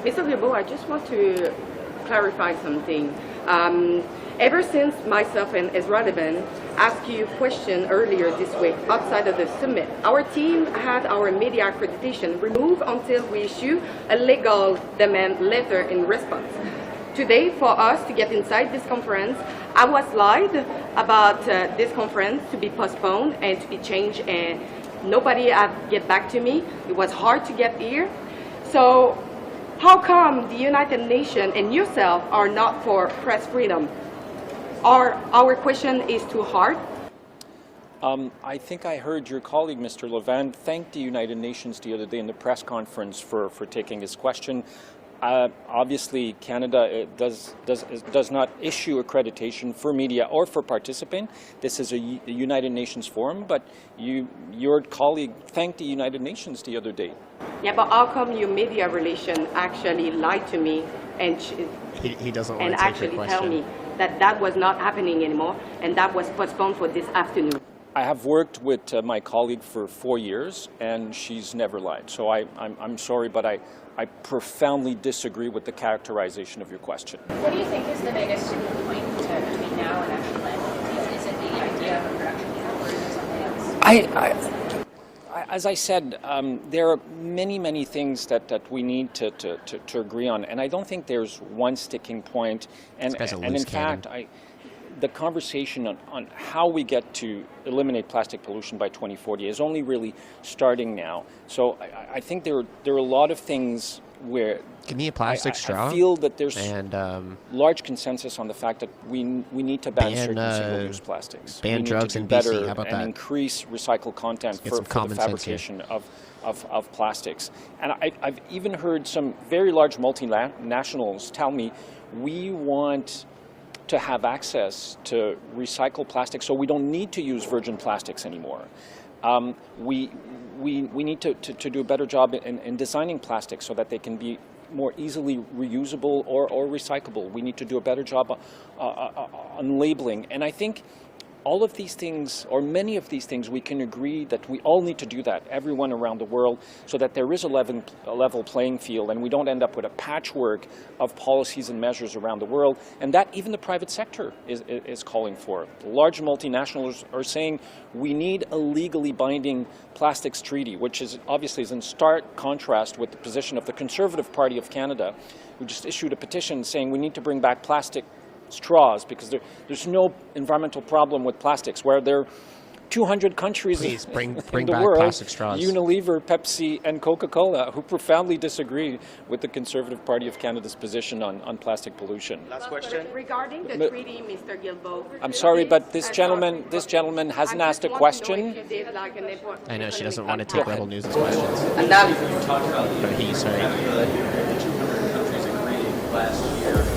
Mr. Guilbeault, I just want to clarify something. Ever since myself and Ezra Levin asked you a question earlier this week outside of the summit, our team had our media accreditation removed until we issue a legal demand letter in response. Today, for us to get inside this conference, I was lied about this conference to be postponed and to be changed, and nobody had get back to me. It was hard to get here. So how come the United Nations and yourself are not for press freedom? Our question is too hard? I think I heard your colleague, Mr. Levin, thank the United Nations the other day in the press conference for taking his question. Obviously, Canada does not issue accreditation for media or for participants. This is a United Nations forum, but your colleague thanked the United Nations the other day. Yeah, but how come your media relation actually lied to me and he doesn't want to take your question. Tell me that was not happening anymore and that was postponed for this afternoon? I have worked with my colleague for 4 years, and she's never lied. So I'm sorry, but I profoundly disagree with the characterization of your question. What do you think is the biggest point between now and actual landing? Is it the idea of a production camp, or is it something else? As I said, there are many things that we need to agree on, and I don't think there's one sticking point. And in fact, the conversation on how we get to eliminate plastic pollution by 2040 is only really starting now. So I think there are a lot of things where give me a plastic straw. I feel that there's large consensus on the fact that we need to ban certain single-use plastics. Ban drugs and BC. How about and that? Increase recycled content for the fabrication of plastics. And I've even heard some very large multinationals tell me we want to have access to recycled plastic, so we don't need to use virgin plastics anymore. We need to do a better job in designing plastics so that they can be more easily reusable or recyclable. We need to do a better job on labeling. And I think all of these things, or many of these things, we can agree that we all need to do that, everyone around the world, so that there is a level playing field and we don't end up with a patchwork of policies and measures around the world, and that even the private sector is calling for. Large multinationals are saying we need a legally binding plastics treaty, which is obviously in stark contrast with the position of the Conservative Party of Canada, who just issued a petition saying we need to bring back plastic straws because there's no environmental problem with plastics, where there are 200 countries bring in the back world, plastic straws. Unilever, Pepsi, and Coca-Cola, who profoundly disagree with the Conservative Party of Canada's position on plastic pollution. Last question. Regarding the treaty, Mr. Guilbeault. I'm sorry, but this gentleman hasn't asked a question. I know she doesn't want to take Rebel News' questions. And now, But he's sorry. Countries agreed last year